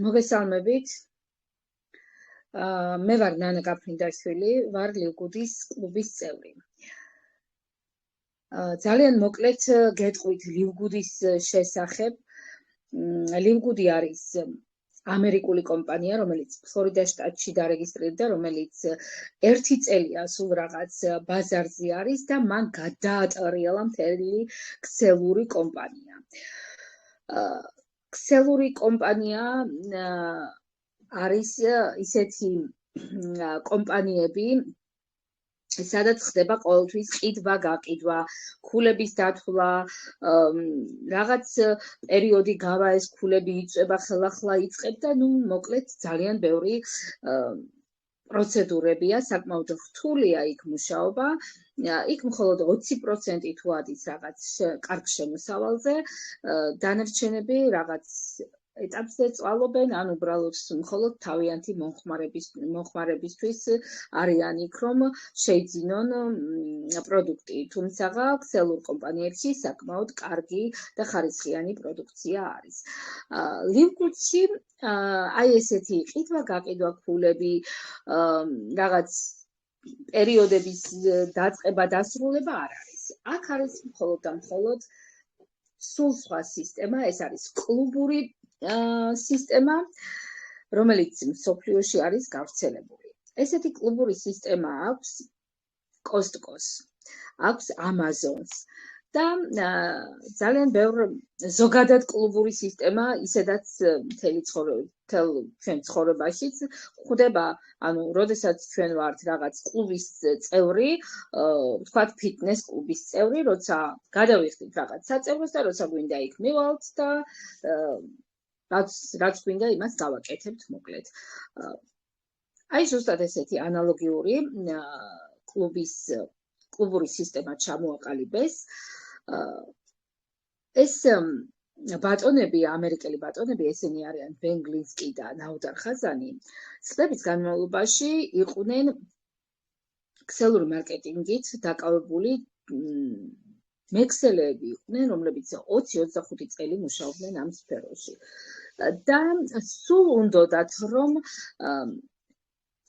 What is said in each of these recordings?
მოგესალმებით. მე ვარ ნანა გაფრინდაშვილი, ვარ ლივგუდის კლუბის წევრი. ძალიან მოკლედ გეტყვით ლივგუდის შესახებ. ლივგუდი არის ამერიკული კომპანია, რომელიც ფლორიდას შტატში დარეგისტრირდა, რომელიც 1 წელია სულ რაღაც ბაზარზე არის და მან გადაატრიალა მთელი ქსელური კომპანია. ქსელური კომპანია არის ისეთი კომპანიები, სადაც ხდება ყოველთვის ყიდვა-გაყიდვა, ქულების დათვლა, რაღაც პერიოდი გავა ეს ქულები იწვება, ხელახლა იწყებ და მოკლედ ძალიან ბევრი პროცედურებია, საკმაოდ რთულია იქ მუშაობა. იქ მხოლოდ 20% თუ ადის რაღაც კარგ შემოსავალზე, დანარჩენები რაღაც ეტაპზე წვალობენ, ან უბრალოდ მხოლოდ თავიანთი მომხმარებისთვის არიან იქ, რომ შეიძინონ პროდუქტი. თუმცა ქსელურ კომპანიებში საკმაოდ კარგი და ხარისხიანი პროდუქცია არის. ლივგუდში აი ესეთი ყიდვა-გაყიდვა ქულები, რაღაც პერიოდების დაწყება, დასრულება არ არის. აქ არის მხოლოდ და მხოლოდ სულ სხვა სისტემა, ეს არის კლუბური სისტემა, რომელიც მსოფლიოში არის გავრცელებული. ესეთი კლუბური სისტემა აქვს კოსტკოს, აქვს ამაზონს და ძალიან ბევრ ზოგადად კლუბური სისტემა ისედაც მთელ ჩვენ ცხოვრებაშიც ხდება, ანუ როდესაც ჩვენ ვართ რაღაც კლუბის წევრი, ვთქვათ ფიტნეს კლუბის წევრი, როცა გადავიხდით რაღაც საწევროს და როცა გვინდა იქ მივალთ და რაც გვინდა იმას გავაკეთებთ მოკლედ. აი ზუსტად ესეთი ანალოგიური კლუბური სისტემა ჩამოაყალიბეს. ეს ბატონები, ამერიკელი ბატონები, ესენი არიან ბენ გლინსკი და ნაუდარ ხაზანი, წლების განმავლობაში იყვნენ ქსელური მარკეტინგით დაკავებული მექსელები იყვნენ, რომლებიც 20-25 წელი მუშაობდნენ ამ სფეროში. და სულ უნდოდათ, რომ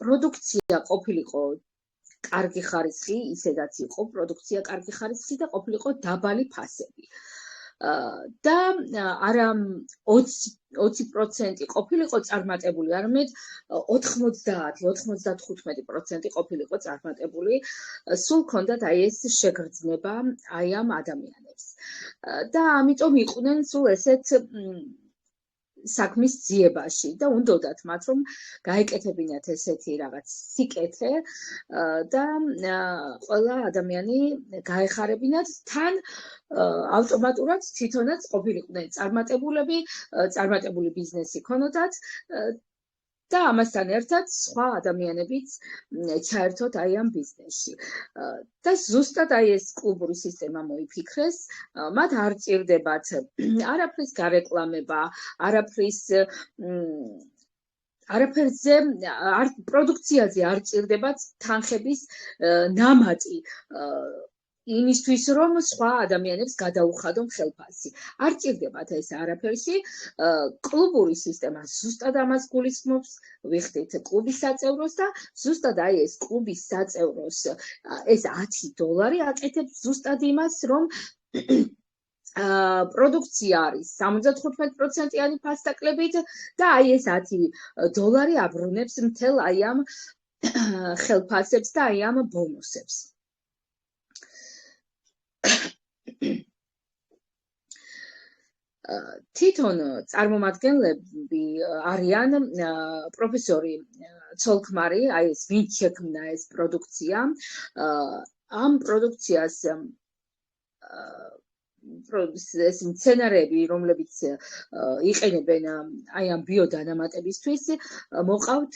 პროდუქცია ყოფილიყო კარგი ხარისხი, ისედაც იყო პროდუქცია კარგი ხარისხი და ყოფილიყო დაბალი ფასები. და არა 20% ყოფილიყო წარმატებული, არამედ 90-95% ყოფილიყო წარმატებული. სულ ჰქონდათ აი ეს შეგრძნება აი ამ ადამიანებს. და ამიტომ იყვნენ სულ ესეთ საქმის ძიებაში და უნდოდათ მათ, რომ გაეკეთებინათ ესეთი რაღაც სიკეთე და ყველა ადამიანი გაეხარებინათ თან ავტომატურად თვითონაც ყოფილიყვნენ წარმატებული ბიზნესი ქონოდათ და ამასთან ერთად სხვა ადამიანებიც ჩაერთოთ აი ამ ბიზნესში. და ზუსტად აი ეს კლუბური სისტემა მოიფიქრეს, მათ არ ჭირდებათ არაფრის გარეკლამება, არაფერზე პროდუქციაზე არ ჭირდებათ თანხების ნამატი იმისთვის, რომ სხვა ადამიანებს გადაუხადონ ხელფასი. არ ჭირდებათ ეს არაფერში. კლუბური სისტემა ზუსტად ამას გულისხმობს, ვიხდით კლუბის საწევროს და ზუსტად აი ეს კლუბის საწევროს ეს $10 აკეთებს ზუსტად იმას, რომ პროდუქცია არის 75%-იანი ფასდაკლებით და აი ეს $10 აბრუნებს მთელ აი ამ ხელფასებს და აი ამ ბონუსებს. თვითონ წარმომადგენლები არიან პროფესორი ცოლქმარი, აი ეს ვინც შექმნა ეს პროდუქცია, ამ პროდუქციას ეს მცენარეები, რომლებიც იყენებენ აი ამ ბიოდანამატებისთვის, მოყავთ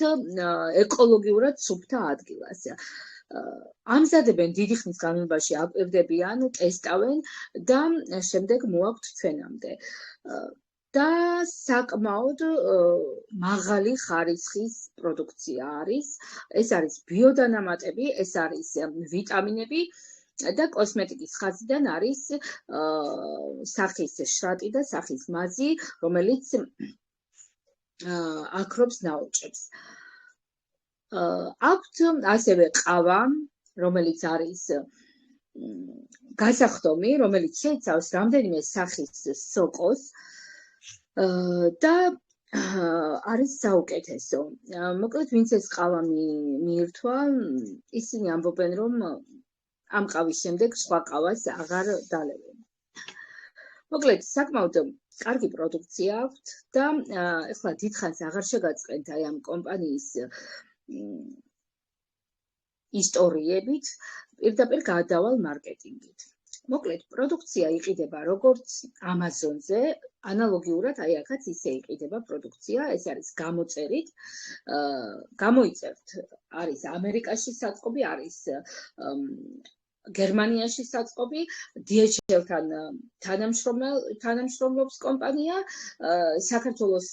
ეკოლოგიურად სუფთა ადგილას. ამზადებენ დიდი ხნის განმავლობაში, აკვირდებიან, ტესტავენ და შემდეგ მოაქვთ ჩვენამდე. და საკმაოდ მაღალი ხარისხის პროდუქცია არის. ეს არის ბიოდანამატები, ეს არის ვიტამინები და კოსმეტიკის ხაზიდან არის სახის შრატი და სახის მაზი, რომელიც აქრობს ნაოჭებს. აქვთ ასევე ყავა, რომელიც არის გასახდომი, რომელიც შეიცავს რამდენიმე სახის სოკოს და არის საუკეთესო. მოკლედ, ვინც ეს ყავა მიირთვა, ისინი ამბობენ, რომ ამ ყავის შემდეგ სხვა ყავას აღარ დალევენ. მოკლედ, საკმაოდ კარგი პროდუქცია აქვთ და ეხლა დიდხანს აღარ შეგაწყენთ აი ამ კომპანიის ისტორიებით, პირდაპირ გადავალ მარკეტინგით. მოკლედ, პროდუქცია იყიდება როგორც Amazon-ზე, ანალოგიურად აი აქაც ისე იყიდება პროდუქცია, ეს არის გამოწერით, გამოიწერთ, არის ამერიკაში საწყობი, არის გერმანიაში საწყობი, DHL-თან თანამშრომლობს კომპანია, საქართველოს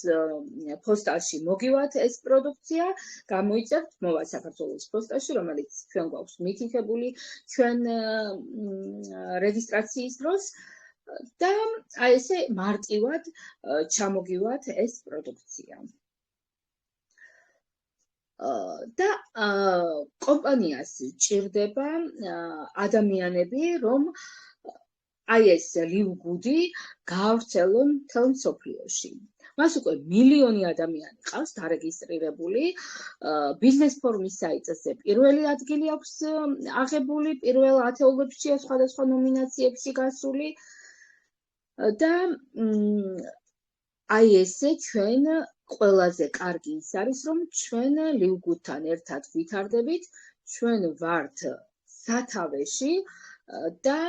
ფოსტაში მოგივათ ეს პროდუქცია, გამოიწერთ, მოვა საქართველოს ფოსტაში, რომელიც ჩვენ გვაქვს მითითებული ჩვენ რეგისტრაციის დროს და აი ესე მარტივად ჩამოგივათ ეს პროდუქცია. და კომპანიას ჭირდება ადამიანები, რომ აი ეს ლივგუდი გაავრცელონ მთელ მსოფლიოში. მას უკვე მილიონი ადამიანი ყავს დარეგისტრირებული, ბიზნეს ფორუმის საიტზე პირველი ადგილი აქვს აღებული, პირველ ათეულობშია სხვადასხვა ნომინაციებში გასული და აი ესე ჩვენ ყველაზე კარგი ის არის, რომ ჩვენ ლივგუდთან ერთად ვითარდებით, ჩვენ ვართ სათავეში და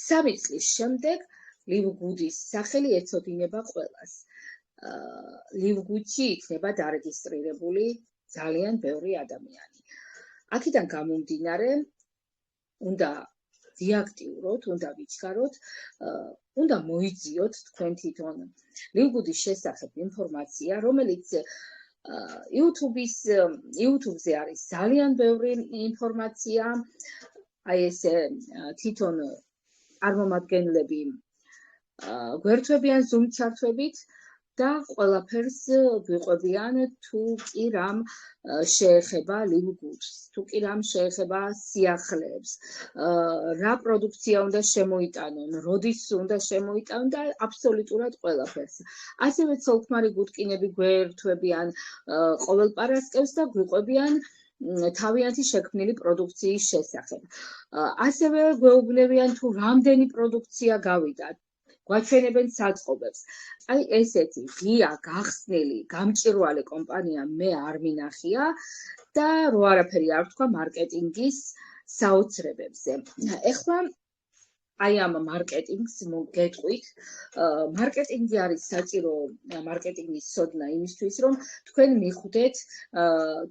3 წლის შემდეგ ლივგუდის სახელი ეწოდინება ყველას. ლივგუდში იქნება დარეგისტრირებული ძალიან ბევრი ადამიანი. აქედან გამომდინარე, უნდა ვიაქტიუროთ, უნდა ვიჩქაროთ, უნდა მოიძიოთ თქვენ თვითონ ლივგუდის შესახებ ინფორმაცია, რომელიც YouTube-ზე არის ძალიან ბევრი ინფორმაცია, აი ესე თვითონ წარმომადგენლები გვერდთვებიან Zoom ჩართვებით და ყველაფერს გვიყვებიან თუ კი რამ შეეხება ლივგუდს, თუ კი რამ შეეხება სიახლეებს, რა პროდუქცია უნდა შემოიტანონ, როდის უნდა შემოიტანონ და აბსოლუტურად ყველაფერს. ასევე ცოლქმარი გუდკინები გვერდთვებიან ყოველ პარასკევს და გვიყვებიან თავიანთი შექმნილი პროდუქციის შესახებ. ასევე გვეუბნებიან თუ რამდენი პროდუქცია გავიდა. გვაჩვენებენ საწყობებს. აი ესეთი ღია, გახსნილი, გამჭირვალე კომპანია მე არ მინახია და რო არაფერი არ ვთქვა მარკეტინგის საოცრებებზე. ეხლა აი ამ მარკეტინგს მოგეტყვით. მარკეტინგი არის საჭირო მარკეტინგის ცოდნა იმისთვის, რომ თქვენ მიხვდეთ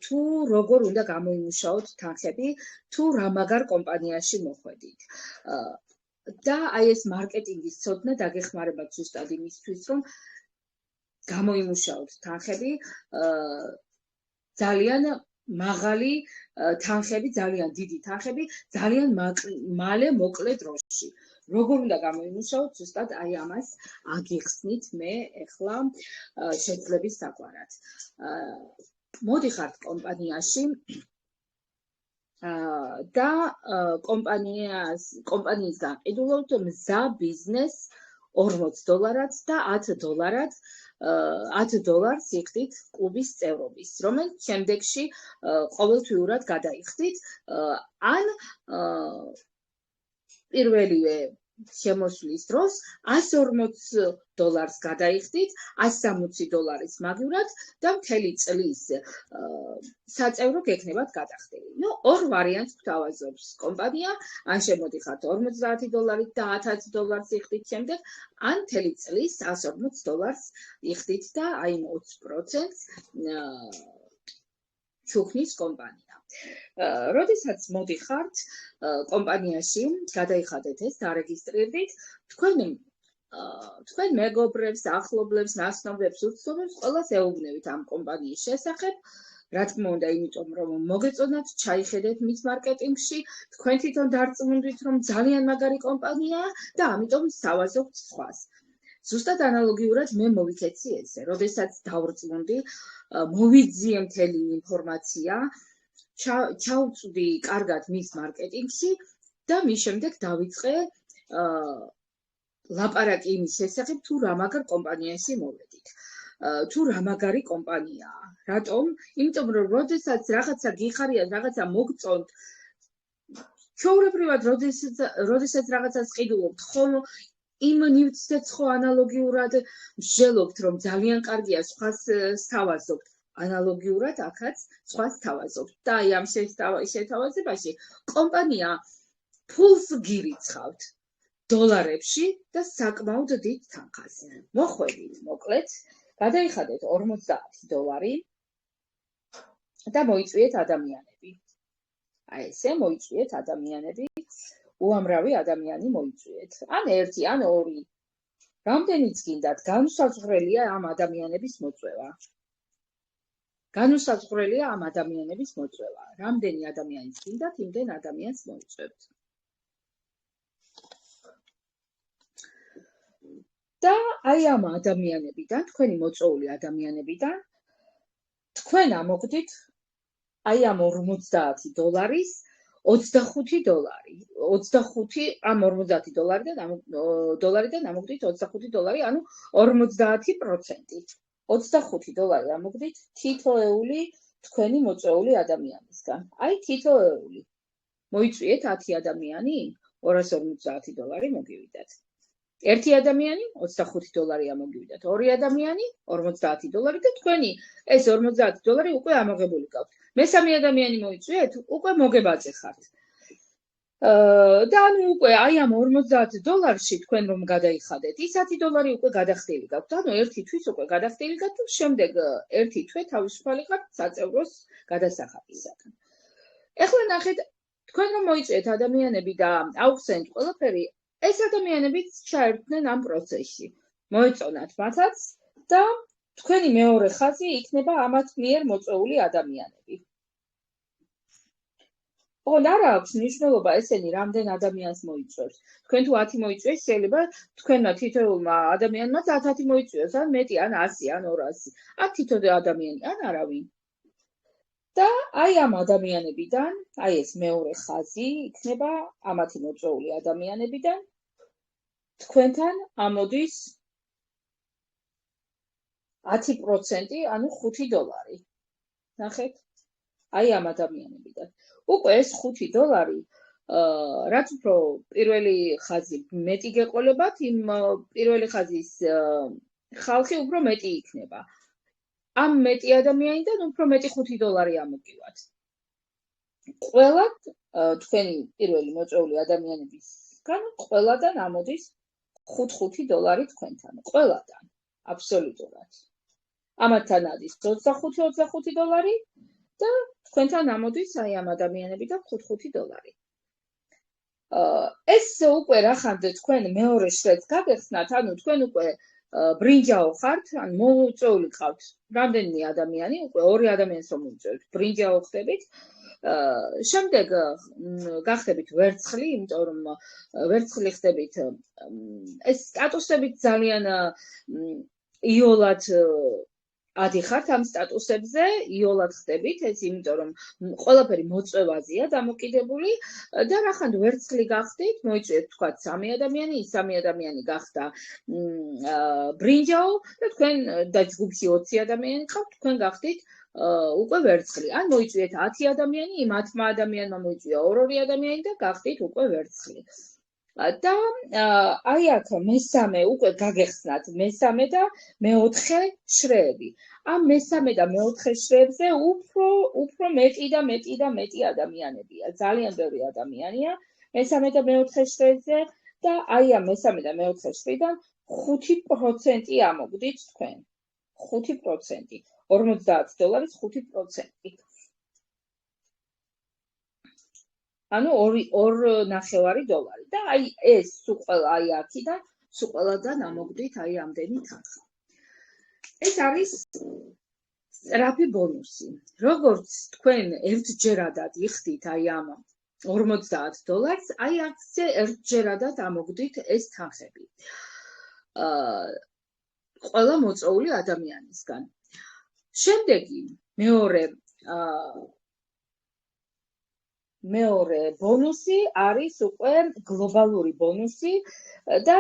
თუ როგორ უნდა გამოიმუშაოთ თანხები, თუ რა მაგარ კომპანიაში მოხვედით. და აი ეს მარკეტინგის ცოდნა დაგეხმარებათ ზუსტად იმისთვის, რომ გამოიმუშაოთ თანხები, ძალიან მაღალი თანხები, ძალიან დიდი თანხები, ძალიან მალე მოკლე დროში. როგორ უნდა გამოიმუშაოთ, ზუსტად აი ამას აგიხსნით მე ეხლა შეძლების საყვარად. მოდიხართ კომპანიაში და კომპანიისგან ყიდულობთ მზა ბიზნეს $40 და $10 $10 იხდით კლუბის წევრობის, რომელიც შემდეგში ყოველთვიურად გადაიხდით, ან პირველივე შემოსვლის დროს $140 გადაიხდით, $160 მაგივრად და მთელი წლის საწევრო გექნებათ გადახდილი. ორ ვარიანტს გვთავაზობს კომპანია, ან შემოდიხართ $50 და $1000 იხდით შემდეგ, ან მთელი წლის $140 იხდით და აი 20%-ს ჩუქნის კომპანია. როდესაც მოდიხართ კომპანიაში, გადაიხადეთ ეს, დარეგისტრირდით, თქვენ მეგობრებს, ახლობლებს, ნაცნობებს, უცნობებს ყველას ეუბნებით ამ კომპანიის შესახებ, რა თქმა უნდა, იმიტომ რომ მოგეწონათ, ჩაიხედეთ მის მარკეტინგში, თქვენ თვითონ დარწმუნდით, რომ ძალიან მაგარი კომპანიაა და ამიტომ სავაზობთ სხვას. ზუსტად ანალოგიურად მე მოვიქეცი ესე, როდესაც დავრწმუნდი, მოვიძიე მთელი ინფორმაცია, ჩავწვდი კარგად მის მარკეტინგში და მის შემდეგ დავიწყე ლაპარაკი იმის შესახებ, თუ რა მაგარ კომპანიაში მოვედით. თუ რა მაგარი კომპანიაა. რატომ? იმიტომ რომ როდესაც რაღაცა გიხარიათ, რაღაცა მოგწონთ, ჩვეულებრივად როდესაც რაღაცას ყიდულობთ, ხოლო იმ ნივთსაც ხო ანალოგიურად მსჯელობთ, რომ ძალიან კარგია, სხვას სთავაზობთ. ანალოგიურად აქაც სხვას სთავაზობთ. და აი ამ შეთავაზებაში კომპანია ფულს გირიცხავთ დოლარებში და საკმაოდ დიდ თანხას. მოხვედით, მოკლედ, გადაიხადეთ $50 და მოიწვიეთ ადამიანები. აი ესე მოიწვიეთ ადამიანები, უამრავი ადამიანი მოიწვიეთ. ან ერთი, ან ორი. რამდენიც გინდათ, განუსაზღვრელია ამ ადამიანების მოწვევა. განუსაზღვრელია ამ ადამიანების მოწვევა. რამდენი ადამიანის გინდათ, იმდენ ადამიანს მოიწვევთ. და აი ამ ადამიანებიდან, თქვენი მოწვეული ადამიანებიდან, თქვენ ამოგდით აი ამ $50-ის $25. 25 ამ $50-დან ამოგდით $25, ანუ 50%. $25 ამოგდით თითოეული თქვენი მოწვეული ადამიანისგან. აი თითოეული. მოიწვიეთ 10 ადამიანი, $250 მოგივიდათ. ერთი ადამიანი $25 მოგივიდათ, ორი ადამიანი $50 და თქვენი ეს $50 უკვე ამოღებული გაქვთ. მესამე ადამიანი მოიწვიეთ, უკვე მოგებაზე ხართ. და ანუ უკვე აი ამ $50-ში თქვენ რომ გადაიხადეთ, ის $10 უკვე გადახდილი გაქვთ. ანუ ერთი თვის უკვე გადახდილი გაქვთ, შემდეგ ერთი თვე თავისუფალი ხართ საწევროს გადასახადისაგან. ეხლა ნახეთ, თქვენ რომ მოიწვიეთ ადამიანები და აუხსენეთ ყველაფერი, ეს ადამიანებიც ჩაერთვნენ ამ პროცესში. მოეწონათ მათაც და თქვენი მეორე ხაზი იქნება ამათ მიერ მოწვეული ადამიანები. ოღონდ არ აქვს მნიშვნელობა ესენი რამდენ ადამიანს მოიწვევს. თქვენ თუ 10 მოიწვიეს, შეიძლება თქვენმა თითოეულმა ადამიანმა 10 მოიწვიოს, ან მეტი, ან 100, ან 200. ან თითო ადამიანი, ან არავინ. და აი ამ ადამიანებიდან, აი ეს მეორე ხაზი იქნება ამათი მოწვეული ადამიანებიდან, თქვენთან ამოდის 10%, ანუ $5. ნახეთ? აი ამ ადამიანებიდან. უკვე ეს $5, რაც უფრო პირველი ხაზი მეტი გეყოლებათ, იმ პირველი ხაზის ხალხი უფრო მეტი იქნება. ამ მეტი ადამიანიდან უფრო მეტი $5 ამოგივათ. ყველა თქვენი პირველი მოწვეული ადამიანებისგან ყველადან ამოდის $5 თქვენთან. ყველადან, აბსოლუტურად. ამათთან არის $25 და თქვენთან ამოდის აი ამ ადამიანებიდან $5. ეს უკვე რახან თქვენ მეორე შრეც გაგეხსნათ, ანუ თქვენ უკვე ბრინჯაო ხართ, ან მოუწვეული ხართ რამდენიმე ადამიანი, უკვე ორი ადამიანს რომ მოუწევთ, ბრინჯაო ხდებით. შემდეგ გახდებით ვერცხლი, იმიტომ რომ ვერცხლი ხდებით, ეს სტატუსებით ძალიან იოლად ადიხართ ამ სტატუსებზე, იოლად ხდებით, ეს იმიტომ რომ ყველაფერი მოწვევაზეა დამოკიდებული და რახან ვერცხლი გახდით, მოიწვიეთ თქვა 3 ადამიანი, ის 3 ადამიანი გახდა ბრინჯაო და თქვენ და ჯგუფში 20 ადამიანი ხართ, თქვენ გახდით უკვე ვერცხლი. ან მოიწვიეთ 10 ადამიანი, იმ 10 ადამიანმა მოიწვია 2 ადამიანი და გახდით უკვე ვერცხლი. და აი აქ მესამე უკვე გაგეხსნათ მესამე და მეოთხე შრეები. ამ მესამე და მეოთხე შრეებზე უფრო მეტი და მეტი და მეტი ადამიანებია. ძალიან ბევრი ადამიანია მესამე და მეოთხე შრეებზე და აი ამ მესამე და მეოთხე შრიდან 5% ამოგდით თქვენ. 5%. $50-ის 5%. ანუ $2.5 და აი ეს სულ ყველა აი აქიდან სულ ყველადან ამოგდით აი ამდენი თანხა. ეს არის სწრაფი ბონუსი. როგორც თქვენ ერთჯერადად იხდით აი ამ $50, აი აქზე ერთჯერადად ამოგდით ეს თანხები. ყველა მოწვეული ადამიანისგან. შემდეგი მეორე ბონუსი არის უკვე გლობალური ბონუსი და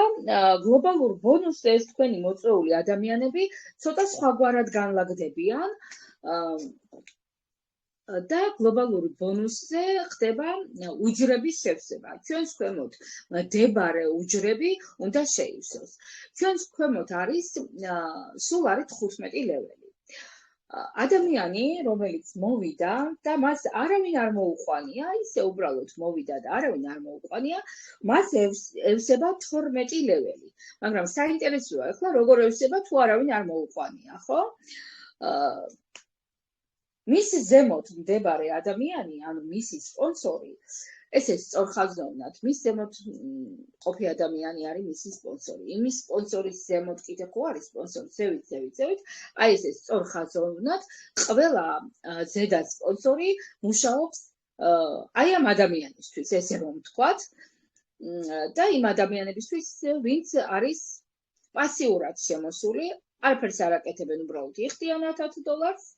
გლობალურ ბონუსზე ეს თქვენი მოწვეული ადამიანები ცოტა სხვაგვარად განლაგდებიან და გლობალური ბონუსზე ხდება უჯრების შევსება. ჩვენს ქვემოთ მდებარე უჯრები უნდა შეივსოს. ჩვენს ქვემოთ არის სულ არის 15 ლეველი. ადამიანი, რომელიც მოვიდა და მას არავინ არ მოუყვანია, ისე უბრალოდ მოვიდა და არავინ არ მოუყვანია, მას ევსება 12 ლეველი. მაგრამ საინტერესოა ახლა როგორ ევსება თუ არავინ არ მოუყვანია, ხო? მის ზემოთ მდებარე ადამიანი, ანუ მისი სპონსორი, ესე სწორხაზოვნად, მის ზემოთ ყოფი ადამიანი არის მისი სპონსორი. იმის სპონსორის ზემოთ კიდე ხო არის სპონსორი, ზევით, აი ესე სწორხაზოვნად ყველა ზედა სპონსორი მუშაობს აი ამ ადამიანისთვის, ესე რომ ვთქვათ, და იმ ადამიანებისთვის, ვინც არის პასიურად შემოსული, არაფერს არ აკეთებენ, უბრალოდ იხდიან $1000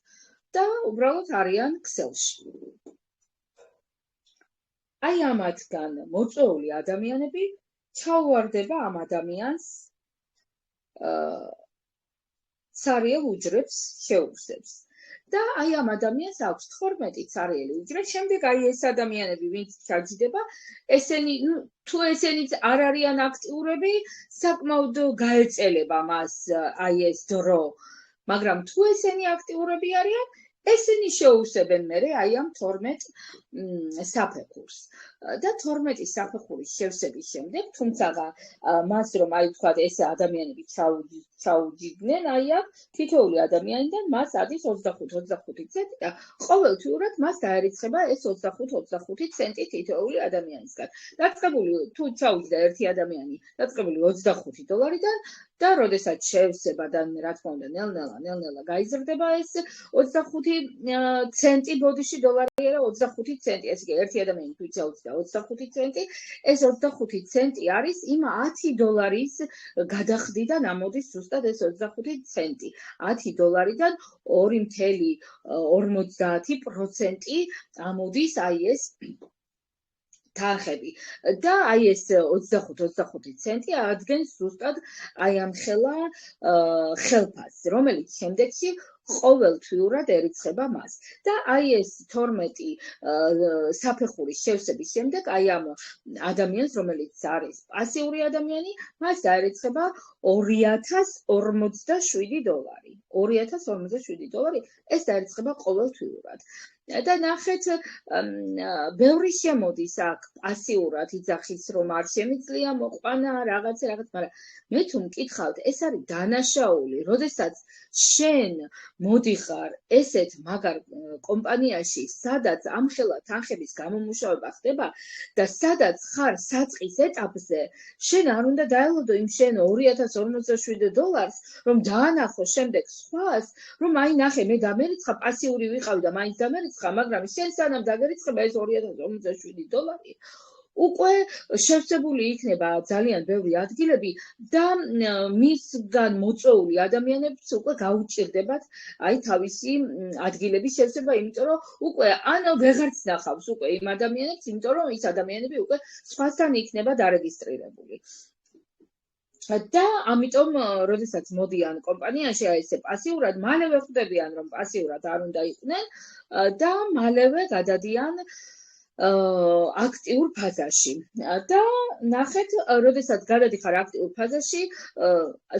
და უბრალოდ არიან ქსელში. აი ამათგან მოწვეული ადამიანები ჩაუვარდება ამ ადამიანს ცარიელ უჯრებს შეუვსებს. და აი ამ ადამიანს აქვს 12 ცარიელი უჯრე, შემდეგ აი ეს ადამიანები, ვინც ჩაჯდება, ესენი, თუ ესენიც არ არიან აქტიურები, საკმაოდ გაეწელება მას აი ეს დრო. მაგრამ თუ ესენი აქტიურები არიან, ესენი შეუვსებენ მერე აი ამ 12 საფეხურს. და 12 საფეხურის შევსების შემდეგ, თუმცა მას რომ აი თქვა ეს ადამიანები ჩაუჯიდნენ, აი აქ თითოეული ადამიანიდან მას ადის 25 ცენტი და ყოველთვიურად მას დაერიცხება ეს 25 ცენტი თითოეული ადამიანისგან. დაწყებული თუ ჩაუჯდა ერთი ადამიანი, დაწყებული $25-დან და როდესაც შევსება და რა თქმა უნდა ნელ-ნელა გაიზრდება ეს 25 ცენტი ბოდიში დოლარი არა 25 ცენტი, ესე იგი ერთი ადამიანი თუ ჩაუჯდა 25 ცენტი, ეს 25 ცენტი არის იმ $10 გადახდიდან ამოდის ზუსტად ეს 25 ცენტი. $10-დან 2.50% ამოდის აი ეს თანხები. და აი ეს 25 ცენტი ადგენს ზუსტად აი ამ ხელფასს, რომელიც შემდეგში ყოველთვიურადერიცხება მას. და აი ეს 12 საფეხურის შევსების შემდეგ აი ამ ადამიანს, რომელიც არის პასიური ადამიანი, მას დაერიცხება $2047. $2047 ეს დაერიცხება ყოველთვიურად. და ნახეთ, ბევრი შემოდის აქ პასიურად იძახის, რომ არ შემიძლია მოყვანა რაღაცა, მაგრამ მე თუ მკითხავთ, ეს არის დანაშაული, როდესაც შენ მოდიხარ ესეთ მაგარ კომპანიაში, სადაც ამხელა თანხების გამომუშავება ხდება და სადაც ხარ საწყის ეტაპზე, შენ არ უნდა დაელოდო იმ შენ $2047, რომ დაანახო შემდეგ სხვას, რომ აი ნახე, მე დამერიცხა, პასიური ვიყავი და მაინც დამერიცხა, მაგრამ შენ სანამ დაგერიცხება ეს $2047 უკვე შევსებული იქნება ძალიან ბევრი ადგილები და მისგან მოწვეული ადამიანებს უკვე გაუჭირდებათ აი თავისი ადგილების შევსება, იმიტომ რომ უკვე ან ვეღარც ნახავს უკვე იმ ადამიანებს, იმიტომ რომ ის ადამიანები უკვე სხვასთან იქნება დარეგისტრირებული. და ამიტომ, როდესაც მოდიან კომპანიაში აი ესე პასიურად, მალევე ხვდებიან, რომ პასიურად არ უნდა იყვნენ და მალევე გადადიან აქტიურ ფაზაში. და ნახეთ, როდესაც გადადიხარ აქტიურ ფაზაში,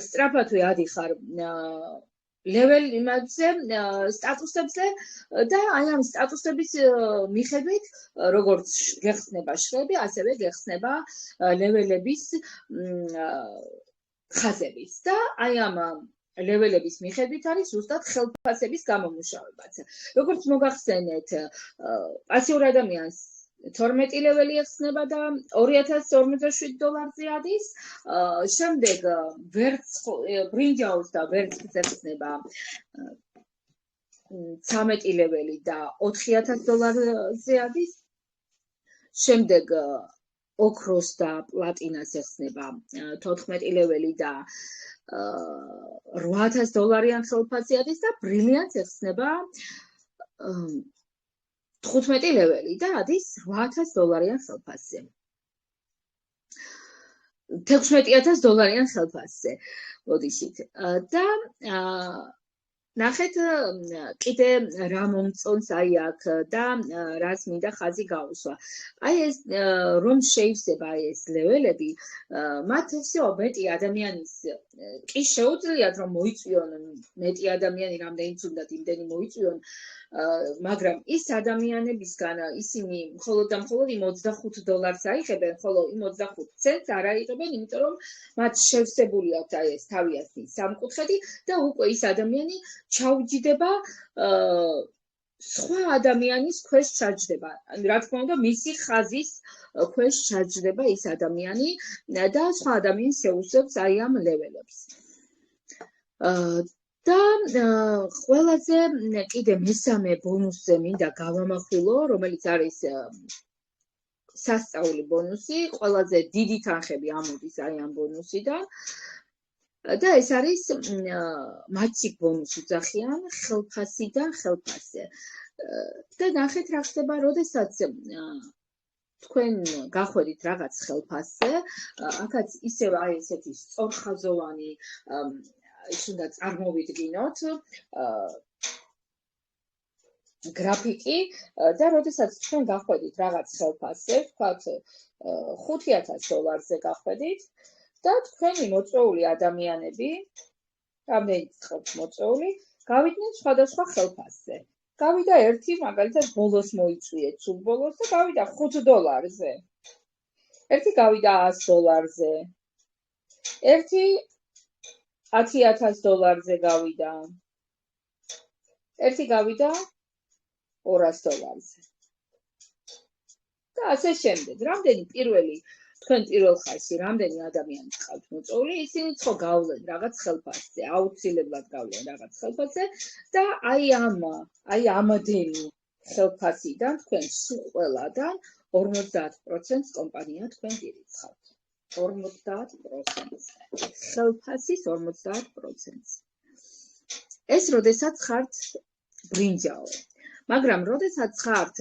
სწრაფადვე ადიხარ ლეველებზე, სტატუსებზე და აი ამ სტატუსების მიხედვით, როგორც გეხსნება შრები, ასევე გეხსნება ლეველების ხაზებიც. და აი ამ ლეველების მიხედვით არის ზუსტად ხელფასების გამომუშავებაც. როგორც მოგახსენეთ, პასიურ ადამიანს 12 ლეველი ეხსნება და $2047 ადის. შემდეგ ბრინჯაოს და ვერცხლს ეხსნება 13 ლეველი და $4000 ადის. შემდეგ ოქროს და პლატინას ეხსნება 14 ლეველი და $8,000 ხელფასი არის და ბრილიანტს ეხსნება 15 ლეველი და არის $8,000 ხელფასზე. $16,000 ხელფასზე. მოდიშით. და ნახეთ კიდე რა მომწონს აი აქ და რაც მინდა ხაზი გაუსვა. აი ეს რომ შეივსება აი ეს ლეველები, მათ всё მეტი ადამიანის კი შეუძლიათ რომ მოიწვიონ მეტი ადამიანი რამდენიც უნდათ იმდენი მოიწვიონ, მაგრამ ის ადამიანებისგან ისინი მხოლოდ და მხოლოდ იმ $25 აიღებენ, ხოლო იმ 25 ცენტს არ აიღებენ, იმიტომ რომ მათ შევსებული აქვს აი ეს თავიანთი სამკუთხედი და უკვე ის ადამიანი ჩაუჯდება სხვა ადამიანის ქვეშ ჩაჯდება. რა თქმა უნდა, მისი ხაზის ქვეშ ჩაჯდება ის ადამიანი და სხვა ადამიანი შეუსწევს აი ამ ლეველებს. და ყველაზე კიდე მესამე ბონუსზე მინდა გავამახვილო, რომელიც არის სასწაული ბონუსი, ყველაზე დიდი თანხები ამოდის აი ამ ბონუსიდან. და ეს არის მაჩიკ ბონუსი უძახიან ხელფასიდან ხელფასზე. და ნახეთ რა ხდება, როდესაც თქვენ გახვედით რაღაც ხელფასზე, აქაც ისევ აი ესეთი სწორხაზოვანი ის უნდა წარმოვიდგინოთ გრაფიკი და როდესაც თქვენ გახვედით რაღაც ხელფასზე, ვთქვათ $5,000-ზე გახვედით და თქვენი მოწვეული ადამიანები, რამდენიც ხალხ მოწვეული, გავიდნენ სხვადასხვა ხელფასზე. გავიდა ერთი მაგალითად ბოლოს მოიწვიეთ, სულ ბოლოს და გავიდა $5-ზე. ერთი გავიდა $100-ზე. ერთი $10,000-ზე გავიდა. ერთი გავიდა $200-ზე. და ასე შემდეგ. რამდენი თქვენ პირველ ხაზში რამდენი ადამიანი გყავთ მოწვეული, ისინი ხო გავლენ რაღაც ხელფასზე, აუცილებლად გავლენ რაღაც ხელფასზე და აი ამადენი ხელფასიდან თქვენ სულ ყველადან 50%-ს კომპანია თქვენ გირიცხავთ. 50%-ს. ხელფასის 50%-ს. ეს როდესაც ხართ ბრინჯაო. მაგრამ როდესაც ხართ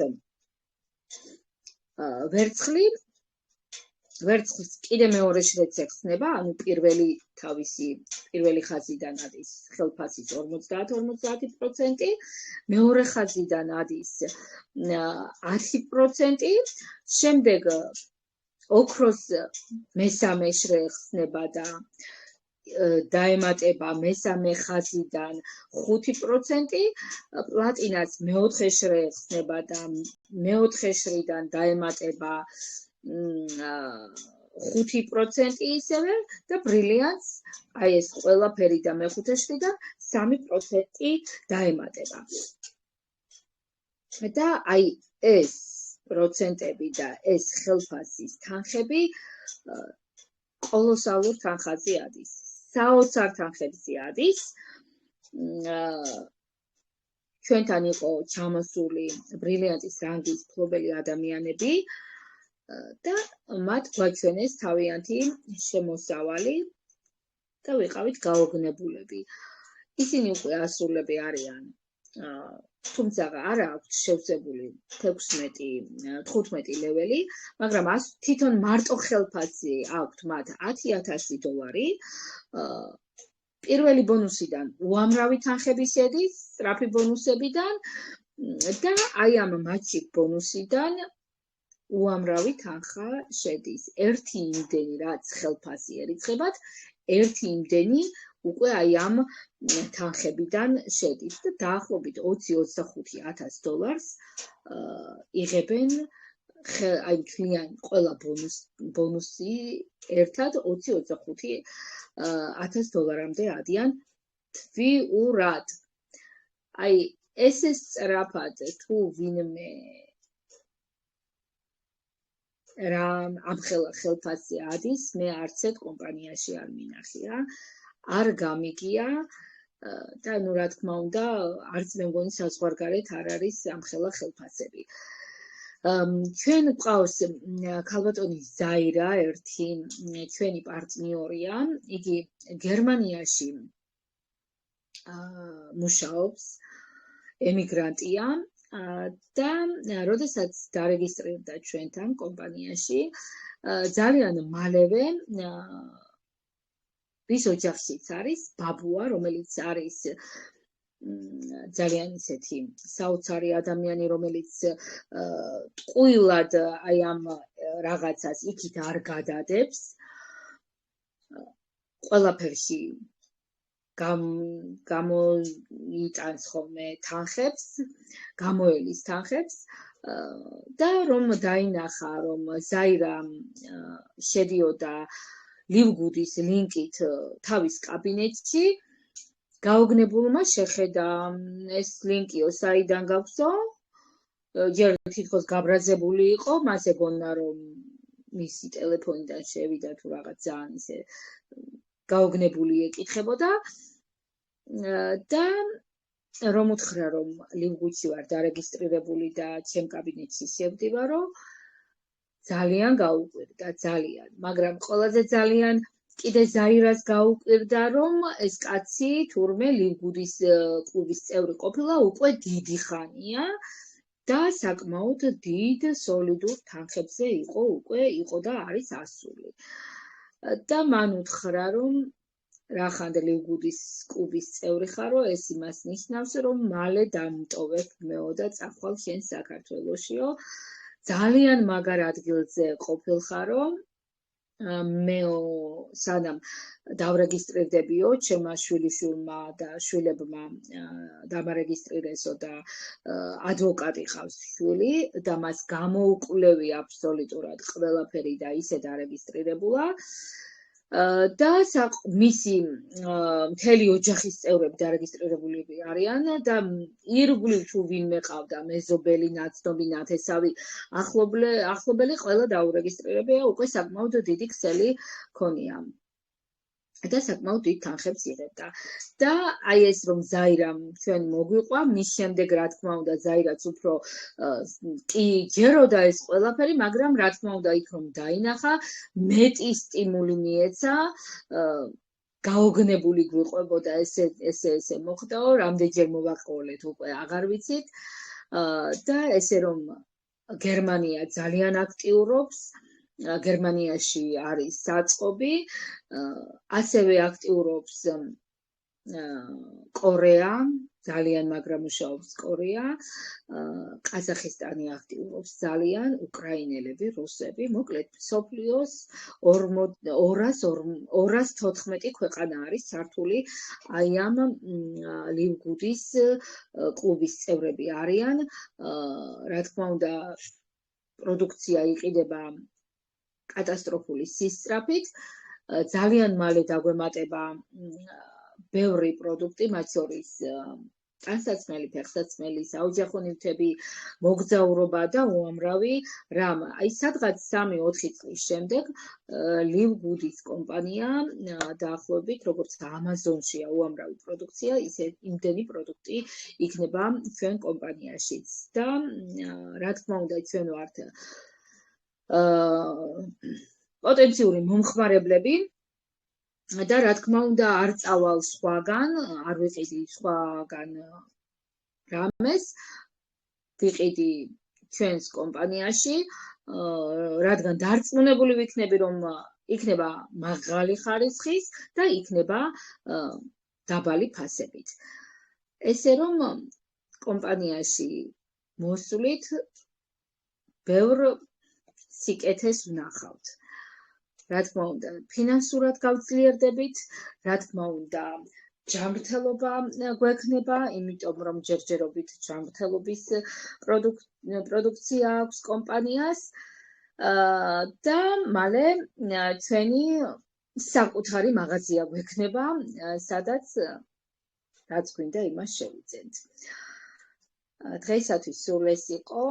ვერცხლის კიდე მეორე შრეც ეხსნება, ანუ პირველი ხაზიდან არის ხელფასის 50-50%, მეორე ხაზიდან არის 10%, შემდეგ ოქროს მესამე შრე ეხსნება და დაემატება მესამე ხაზიდან 5%, პლატინას მეოთხე შრე ეხსნება და მეოთხე შრიდან დაემატება 5% ისევე და ბრილიანტს აი ეს ყველაფერი და მეხუთე შრიდან 3% დაემატება. და აი ეს პროცენტები და ეს ხელფასის თანხები კოლოსალურ თანხაზე არის. საოცარ თანხებზე არის. ჩვენთან იყო ჩამოსული ბრილიანტის რანგის მფლობელი ადამიანები და მათ გვაჩვენეს თავიანთი შემოსავალი და ვიყავით გაოგნებულები. ისინი უკვე ასულები არიან, თუმცა არ აქვთ შევსებული 15 ლეველი, მაგრამ თვითონ მარტო ხელფასი აქვთ მათ $10,000. პირველი ბონუსიდან უამრავი თანხები შედის, სწრაფი ბონუსებიდან და აი ამ მაჩიკ ბონუსიდან უამრავი თანხა შედის. ერთი იმდენი რაც ხელფასი ერიცხებათ, ერთი იმდენი უკვე აი ამ თანხებიდან შედის და დაახლოებით $20-25,000 იღებენ აი მთლიანი ყველა ბონუსი ერთად $20-25,000-მდე ადიან თვიურად. აი ესე სწრაფად თუ ვინმე ამ ხელფასზე ადის, მე არც ერთ კომპანიაში არ მინახია, არ გამიგია და ნუ რა თქმა უნდა, არც მე მგონი საზღვარგარეთ არ არის ამ ხელფასები. ჩვენ გვყავს ქალბატონი ზაირა, ერთი ჩვენი პარტნიორია, იგი გერმანიაში მუშაობს, ემიგრანტია და როდესაც დარეგისტრირდა ჩვენთან კომპანიაში, ძალიან მალევე ის ოჯახშიც არის ბაბუა, რომელიც არის ძალიან ისეთი საოცარი ადამიანი, რომელიც ტყუილად აი ამ რაღაცას იქით არ გადადებს, ყველაფერში გამოიტანს ხოლმე თანხებს, გამოელის თანხებს და რომ დაინახა, რომ ზაირა შედიოდა ლივგუდის ლინკით თავის კაბინეტში, გაოგნებულმა შეხედა ეს ლინკიო საიდან გაქვსო, ჯერ თითქოს გაბრაზებული იყო, მას ეგონა რომ მისი ტელეფონიდან შევიდა თუ რაღაც ძალიან ისე გაოგნებული ეკითხებოდა და რომ უთხრა რომ ლივგუდში ვარ დარეგისტრირებული და ჩემ კაბინეტში შევდივარო, ძალიან გაუკვირდა, ძალიან, მაგრამ ყველაზე ძალიან კიდე ზაირას გაუკვირდა, რომ ეს კაცი თურმე ლივგუდის კლუბის წევრი ყოფილა უკვე დიდი ხანია და საკმაოდ დიდ სოლიდურ თანხებზე იყო და არის ასული. და მან უთხრა, რომ რახან ლივგუდის კლუბის წევრი ხარო, ეს იმას ნიშნავს, რომ მალე დამტოვებ მეო და წახვალ შენ საქართველოშიო. ძალიან მაგარ ადგილზე ყოფილხარო, მეო სანამ დავრეგისტრირდებიო, ჩემმა შვილიშვილმა და შვილებმა დამარეგისტრირესო და ადვოკატი ყავს შვილი და მას გამოუკვლევი აბსოლუტურად ყველაფერი და ისე დარეგისტრირებულა. და მისი მთელი ოჯახის წევრები დარეგისტრირებული არიან და ირგვლივ თუ ვინმე ყავდა მეზობელი, ნაცნობი, ნათესავი, ახლობელი ყველა დაურეგისტრირებია, უკვე საკმაოდ დიდი ქსელი ქონია. და საკმაოდ დიდ თანხებს იღებდა. და აი ეს რომ ზაირამ ჩვენ მოგვიყვა, მის შემდეგ რა თქმა უნდა ზაირაც უფრო კი ჯეროდა ეს ყველაფერი, მაგრამ რა თქმა უნდა იქ რომ დაინახა, მეტი სტიმული მიეცა, გაოგნებული გვიყვებოდა ესე მოხდაო, რამდენჯერ მოვაყოლეთ უკვე აღარ ვიცით და ესე რომ გერმანია ძალიან აქტიურობს, გერმანიაში არის საწყობი, ასევე აქტიურობს კორეა, ძალიან მაგრამ მუშაობს კორეა, ყაზახისტანი აქტიურობს ძალიან, უკრაინელები, რუსები, მოკლედ მსოფლიოს 214 ქვეყანა არის ჩართული აი ამ ლივგუდის კლუბის წევრები არიან, რა თქმა უნდა პროდუქცია იყიდება კატასტროფული სისწრაფით, ძალიან მალე დაგვემატება ბევრი პროდუქტი, მათ შორის ტანსაცმელი, ფეხსაცმელი, საოჯახო ნივთები, მოგზაურობა და უამრავი რამ. აი სადღაც 3-4 წლის შემდეგ ლივგუდის კომპანია დაახლოებით როგორც ამაზონშია უამრავი პროდუქცია, ისე იმდენი პროდუქტი იქნება ჩვენ კომპანიაშიც. და რა თქმა უნდა ჩვენ ვართ პოტენციური მომხმარებლები და რა თქმა უნდა არ წავალ სხვაგან, არ ვიყიდი სხვაგან რამეს, ვიყიდი ჩვენს კომპანიაში, რადგან დარწმუნებული ვიქნები, რომ იქნება მაღალი ხარისხის და იქნება დაბალი ფასებით. ესე რომ კომპანიაში მოსვლით ბევრ სიკეთეს ვნახავთ. რა თქმა უნდა, ფინანსურად გავძლიერდებით, რა თქმა უნდა, ჯანმრთელობა გვექნება, იმიტომ რომ ჯერჯერობით ჯანმრთელობის პროდუქცია აქვს კომპანიას და მალე ჩვენი საკუთარი მაღაზია გვექნება, სადაც რაც გვინდა იმას შევიძენთ. დღეისათვის სულ ეს იყო,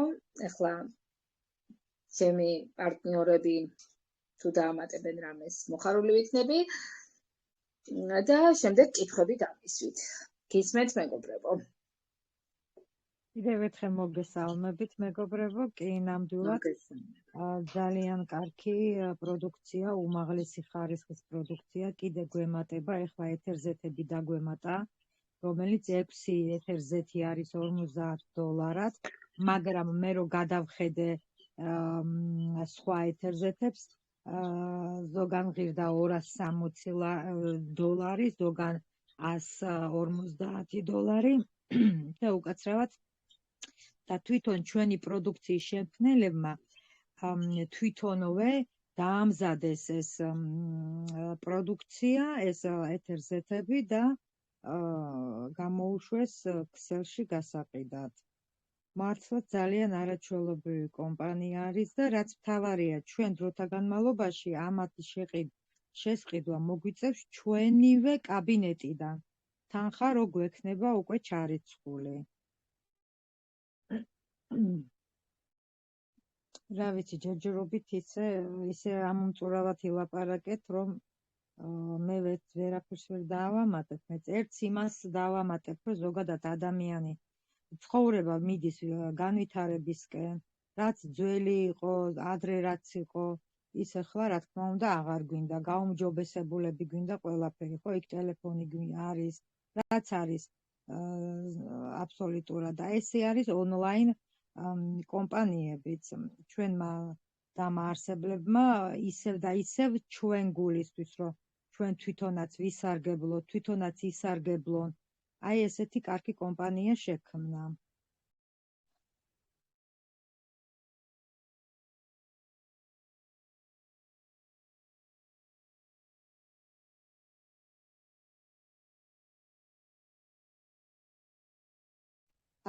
ახლა ჩემი პარტნიორები თუ დაამატებენ რამეს, მოხარული ვიქნები და შემდეგ კითხვები დამისვით. გისმენთ მეგობრებო. კიდევ ერთხელ მოგესალმებით, მეგობრებო, კი ნამდვილად ძალიან კარგი პროდუქცია, უმაღლესი ხარისხის პროდუქცია, კიდე გვემატება, ეხლა ეთერზეთები დაგვემატა, რომელიც 6 ეთერზეთი არის $50, მაგრამ მე რო გადავხედე სხვა ეთერზეთებს, ზოგან ღირდა $260, ზოგან $150 და უკაცრავად და თვითონ ჩვენი პროდუქციის შემქმნელებმა თვითონვე დაამზადეს ეს პროდუქცია, ეს ეთერზეთები და გამოუშვეს ქსელში გასაყიდად. მართლა ძალიან არაჩვეულებრივი კომპანია არის და რაც მთავარია, ჩვენ დროთა განმავლობაში ამათი შესყიდვა მოგვიწევს ჩვენივე კაბინეტიდან. თანხა რო გვექნება უკვე ჩარიცხული. რა ვიცი, ჯერჯერობით ისე ამომწურავად ილაპარაკეთ, რომ მე ვერაფერს ვერ დავამატებ, მეც ერთს იმას დავამატებ, რომ ზოგადად ადამიანი ცხოვრება მიდის განვითარებისკენ, რაც ძველი იყო, ადრე რაც იყო, ის ახლა რა თქმა უნდა აღარ გვინდა, გაუმჯობესებულები გვინდა ყველაფერი, ხო, იქ ტელეფონი არის, რაც არის აბსოლუტურად და ესე არის ონლაინ კომპანიებიც ჩვენმა დამაარსებლებმა ისევ და ისევ ჩვენ გულისთვის, რომ ჩვენ თვითონაც ვისარგებლოთ, თვითონაც ისარგებლონ, აი ესეთი კარგი კომპანია შექმნა.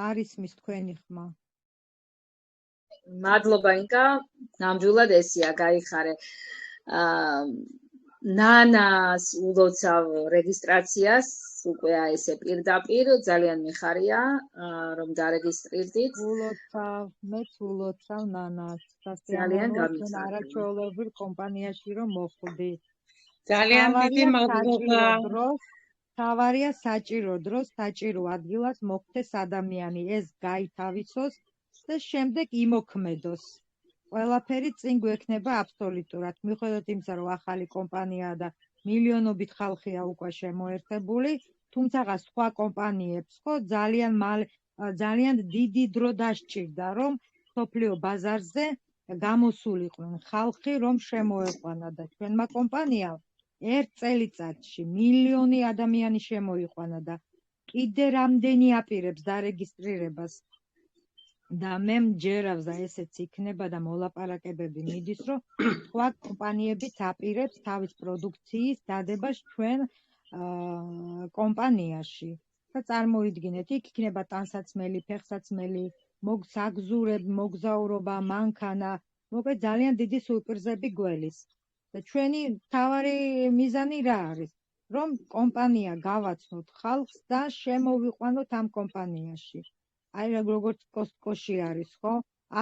არის მის თქვენი ხმა. მადლობა ინკა, ნამდვილად ესია, გაიხარე. ნანას ულოცავ რეგისტრაციას, უკვე ესე პირდაპირ, ძალიან მიხარია, რომ დარეგისტრირდით. მეც ულოცავ ნანას. ძალიან გამიწევს არაჩვეულებრივ კომპანიაში რომ მოხვდი. ძალიან დიდი მადლობა. თავარია საჭირო დროს, საჭირო ადგილას მოხვდეს ადამიანი, ეს გაითავისოს და შემდეგ იმოქმედოს. ყველაფერი წინ გვექნება აბსოლუტურად. მიუხედავად იმისა, რომ ახალი კომპანიაა და მილიონობით ხალხია უკვე შემოერთებული, თუმცა სხვა კომპანიებს ხო ძალიან დიდი დრო დასჭირდა, რომ სოფლიო ბაზარზე გამოსულიყვნენ ხალხი, რომ შემოეყვანა და ჩვენმა კომპანიამ ერთ წელიწადში მილიონი ადამიანი შემოიყვანა და კიდე რამდენი აპირებს დარეგისტრირებას და მე მჯერავს და ესეც იქნება და მოლაპარაკებები მიდის, რომ სხვა კომპანიებიც აპირებს თავის პროდუქციის დადებას ჩვენ კომპანიაში და წარმოიდგინეთ, იქ იქნება ტანსაცმელი, ფეხსაცმელი, მოგზაურობა, მანქანა, მოკლედ ძალიან დიდი სურპრიზები გველის. და ჩვენი მთავარი მიზანი რა არის? რომ კომპანია გავაცნოთ ხალხს და შემოვიყვანოთ ამ კომპანიაში. აი როგორც კოსტკოში არის, ხო?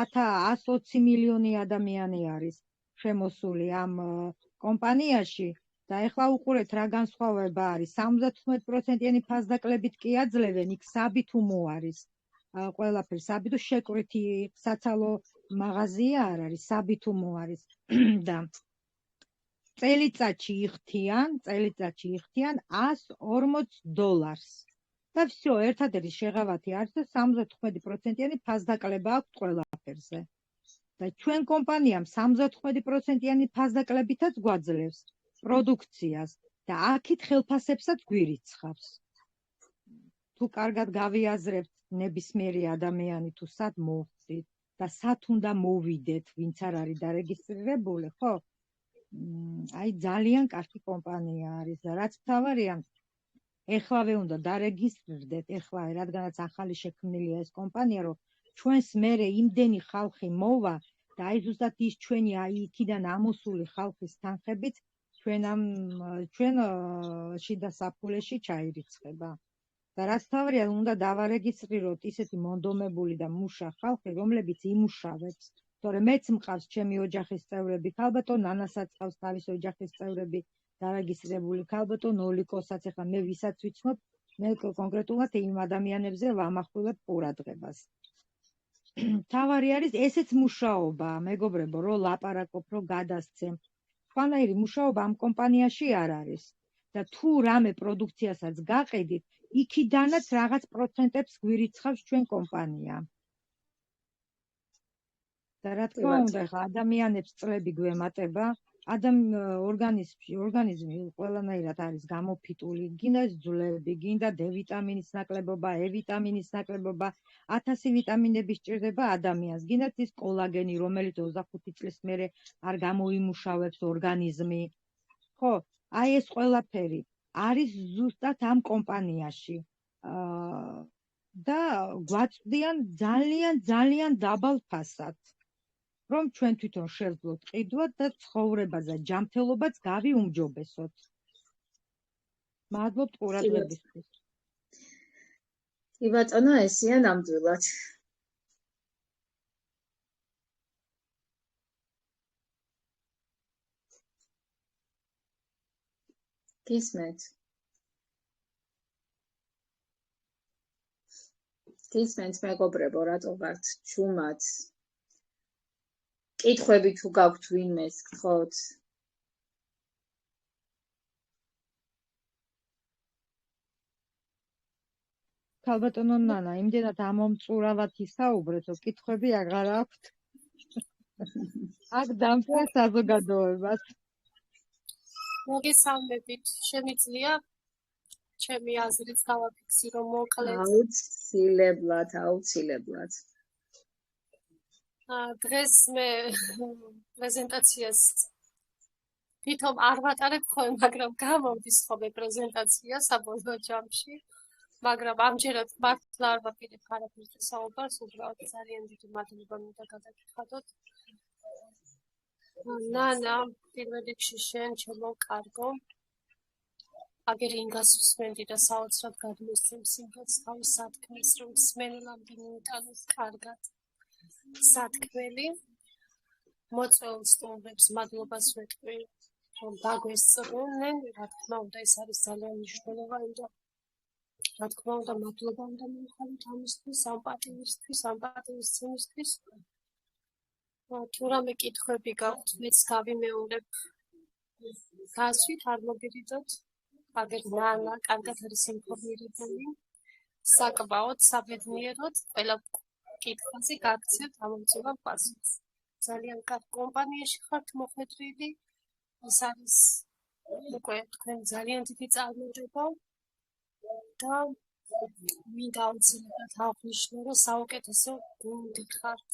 120 მილიონი ადამიანი არის შემოსული ამ კომპანიაში და ეხლა უყურეთ რა განსხვავება არის. 75%-იანი ფასდაკლებით კი აძლევენ, იქ საბითუმო არის. ყველაფერი საბითო შეკვრითი საცალო მაღაზია არ არის, საბითუმო არის და წელიწადში იხდიან $140 და всё, ერთადერთი შეღავათი არის და 75%-იანი ფასდაკლება აქვს ყველაფერზე. და ჩვენ კომპანიამ 75%-იანი ფასდაკლებითაც გვაძლევს პროდუქციას და აქეთ ხელფასებსაც გვირიცხავს. თუ კარგად გავიაზრებთ ნებისმიერი ადამიანი თუ სად მოვხდით და სად უნდა მოვიდეთ, ვინც არ არის დარეგისტრირებული, ხო? აი ძალიან კარგი კომპანია არის და რაც მთავარია, ეხლავე უნდა დარეგისტრირდეთ, ეხლა რადგანაც ახალი შექმნილია ეს კომპანია, რომ ჩვენს მერე იმდენი ხალხი მოვა და აი ზუსტად ის ჩვენი იქიდან ამოსული ხალხის თანხებით ჩვენ შიდა საფულეში ჩაირიცხება. და რაც მთავარია, უნდა დავარეგისტრიროთ ისეთი მონდომებული და მუშა ხალხი, რომლებიც იმუშავებს. თორე მეც მყავს ჩემი ოჯახის წევრები, ქალბატონ ნანასაც ყავს თავის ოჯახის წევრები დარეგისტრირებული, ქალბატონ ოლიკოსაც, ახლა მე ვისაც ვიცნობ, მე კონკრეტულად იმ ადამიანებზე ვამახვილებ ყურადღებას. თავარი არის ესეც მუშაობა, მეგობრებო, რომ ლაპარაკობ, რომ გადასცემ. სხვანაირი მუშაობა ამ კომპანიაში არ არის. და თუ რამე პროდუქციასაც გაყიდით, იქიდანაც რაღაც პროცენტებს გვირიცხავს ჩვენ კომპანია. და რა თქმა უნდა, ხა ადამიანებს წლები გვემატება, ორგანიზმი ყველანაირად არის გამოფიტული, გინდა ძვლები, გინდა D ვიტამინის ნაკლებობა, E ვიტამინის ნაკლებობა, 1000 ვიტამინები სჭირდება ადამიანს, გინდა ის კოლაგენი, რომელიც 25 წლის მერე არ გამოიმუშავებს ორგანიზმი. ხო, აი ეს ყველაფერი არის ზუსტად ამ კომპანიაში. და გვაწვდიან ძალიან დაბალ ფასად. რომ ჩვენ თვითონ შევძლოთ ყიდვა და ცხოვრებას და ჯანმრთელობაც გავიუმჯობესოთ. მადლობთ ყურადღებისთვის. კი ბატონო, ესეა ნამდვილად. გისმენთ. გისმენთ მეგობრებო, რატო ვართ ჩუმად? კითხვები თუ გაქვთ ვინმეს, გთხოვთ. ქალბატონო ნანა, იმდენად ამომწურავად ისაუბრეთ, რომ კითხვები აღარ აქვთ. აქ დამწერ საზოგადოებას. მოგესალმებით, შემიძლია ჩემი აზრით დავაფიქსირო მოკლედ. აუცილებლად. დღეს მე პრეზენტაციას თვითონ არ ვატარებ ხოლმე, მაგრამ გამომდის ხოლმე პრეზენტაცია საბოლოო ჯამში. მაგრამ ამჯერად მართლა არ ვაპირებ არაფერს საუბარს, უბრალოდ ძალიან დიდი მადლობა მინდა გადაგიხადოთ. ნანა, პირველ რიგში შენ ჩემო კარგო. აგერ ინგას ვსმენდი და საოცრად გადმოსცემს ინგას თავის სათქმელს, რომ სმენელამდე მიიტანოს კარგად სათქმელი. მოწვეულ სტუმრებს მადლობას ვეთქვი, რომ დაგვესწროდნენ. რა თქმა უნდა, ეს არის ძალიან მნიშვნელოვანი და რა თქმა უნდა, მადლობა უნდა მივუხაროთ ამისთვის, ამ პატივისცემისთვის. თუ რამე კითხვები გაქვთ, მეც გავიმეორებ. გასვით არ მოგირიდოთ. აგერ ნანა, კარგად არის ინფორმირებული. საკმაოდ საბედნიეროდ ყველა კითხვაზე გაგცემთ ამომწურავ პასუხს. ძალიან კარგ კომპანიაში ხართ მოხვედრილი. ეს არის უკვე თქვენ ძალიან დიდი წარმატება. და მინდა აუცილებლად აღვნიშნო, რომ საუკეთესო გუნდი ხართ.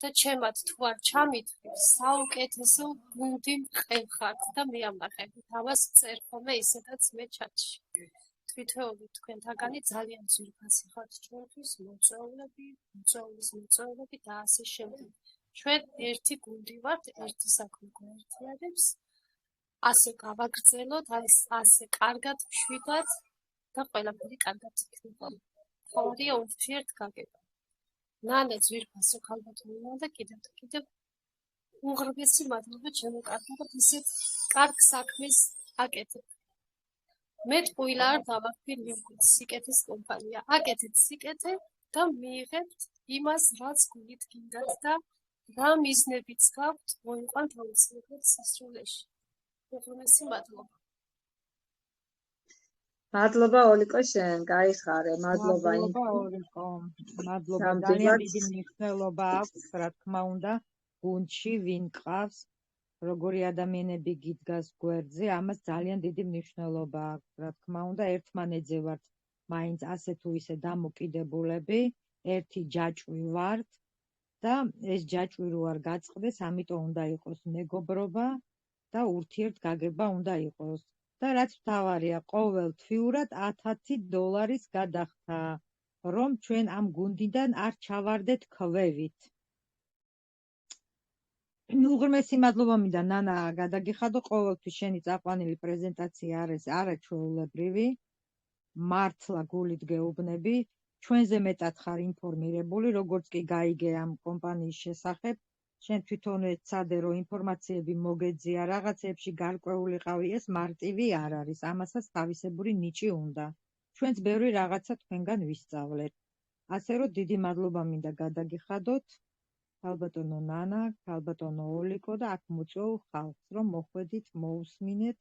და ჩემად თუ არ ჩამითვლით, საუკეთესო გუნდი მყევხართ და მიამახებით. ამას წერ ხოლმე ისედაც მე ჩატში. თვითეული თქვენთაგანი ძალიან ძვირფასი ხართ ჩვენთვის, მოწვეულები და ასე შემდეგ. ჩვენ ერთი გუნდი ვართ, ერთი საქმე გვაერთიანებს. ასე გავაგრძელოთ, ასე კარგად ვშვიდათ და ყველაფერი კარგად იქნება. თავარია ურთიერთგაგება. ნანა ძვირფასო ქალბატონია და კიდევ უღრმესი მადლობა ჩემო კარგად ისეთ კარგ საქმეს აკეთებ. მე ტყუილა არ დავაქვი მივხვით სიკეთის კომპანია. აკეთეთ სიკეთე და მიიღებთ იმას, რაც გულით გინდათ და რა მიზნებიც გაქვთ, მოიყვანთ აუცილებლად სასრულეში. უღრმესი მადლობა. მადლობა ოლიკო შენ, გაიხარე, მადლობა ოლიკო. მადლობა, ძალიან დიდი მნიშვნელობა აქვს, რა თქმა უნდა, გუნდში ვინ ყავს, როგორი ადამიანები გიდგას გვერდზე, ამას ძალიან დიდი მნიშვნელობა აქვს, რა თქმა უნდა, ერთმანეთზე ვართ მაინც ასე თუ ისე დამოკიდებულები, ერთი ჯაჭვი ვართ და ეს ჯაჭვი რო არ გაწყდეს, ამიტომ უნდა იყოს მეგობრობა და ურთიერთგაგება უნდა იყოს. და რაც მთავარია, ყოველთვიურად $1000 გადახდა, რომ ჩვენ ამ გუნდიდან არ ჩავარდეთ ქვევით. უღრმესი მადლობა მინდა ნანა გადაგიხადო, ყოველთვის შენი წაყვანილი პრეზენტაცია არის არაჩვეულებრივი. მართლა გულით გეუბნები, ჩვენზე მეტად ხარ ინფორმირებული, როგორც კი გაიგე ამ კომპანიის შესახებ. შენ თვითონ ეცადე, რომ ინფორმაციები მოგეძია, რაღაცებში გარკვეულიყავი, ეს მარტივი არ არის, ამასაც თავისებური ნიჭი უნდა. ჩვენც ბევრი რაღაცა თქვენგან ვისწავლეთ. ასე რომ დიდი მადლობა მინდა გადაგიხადოთ ქალბატონო ნანა, ქალბატონო ოლიკო და აქ მოწვეულ ხალხს, რომ მოხვედით, მოусმინეთ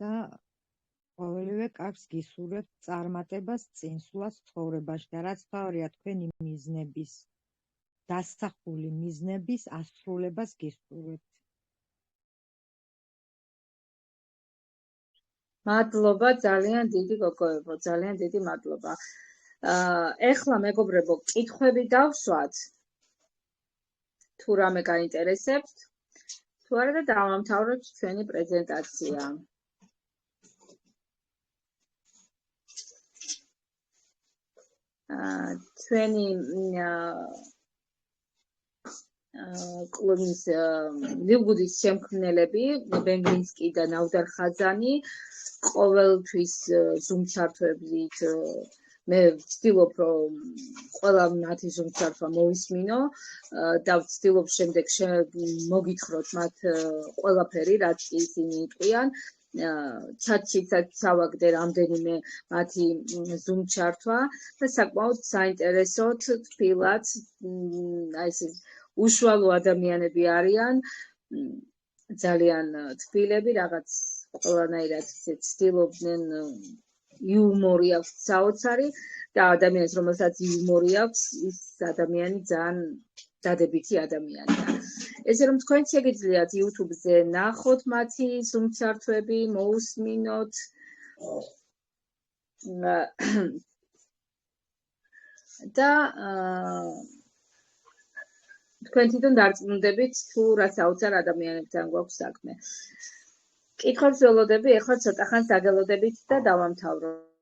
და ყოველივე კარგს გისურვებთ წარმატებას, წინსვლას ცხოვრებაში და რაც მთავარია თქვენი მიზნების, დასახული მიზნების ასრულებას გისურვებთ. მადლობა, ძალიან დიდი გოგოებო, ძალიან დიდი მადლობა. ეხლა მეგობრებო, კითხვები დავსვათ. თუ რამე გაინტერესებთ, თუ არა და დავამთავროთ ჩვენი პრეზენტაცია. ჩვენი კლუბის ლილგუდის შემქმნელები, ბენგლინსკი და ნავდარ ხაზანი, ყოველთვის Zoom ჩართვებით მე ვცდილობ, რომ ყველა მათი Zoom ჩართვა მოვისმინო და ვცდილობ შემდეგ მოგითხროთ მათ ყველაფერი, რაც ისინი იტყვიან. ჩატშიც გავაგდე რამდენიმე მათი Zoom ჩართვა და საკმაოდ საინტერესოდ თბილად აი ეს უშუალო ადამიანები არიან, ძალიან თბილები, რაღაც ყველანაირად ცდილობდნენ იუმორი აქვს საოცარი და ადამიანს, რომელსაც იუმორი აქვს, ის ადამიანი ძალიან დადებითი ადამიანია. ესე რომ თქვენ შეგიძლიათ YouTube-ზე ნახოთ მათი Zoom ჩართვები, მოусმინოთ და თქვენ თვითონ დარწმუნდებით თუ რა საოცარ ადამიანებთან გვაქვს საქმე. კითხვებს ველოდები, ეხლა ცოტა ხანს დაგელოდებით და დავამთავროთ.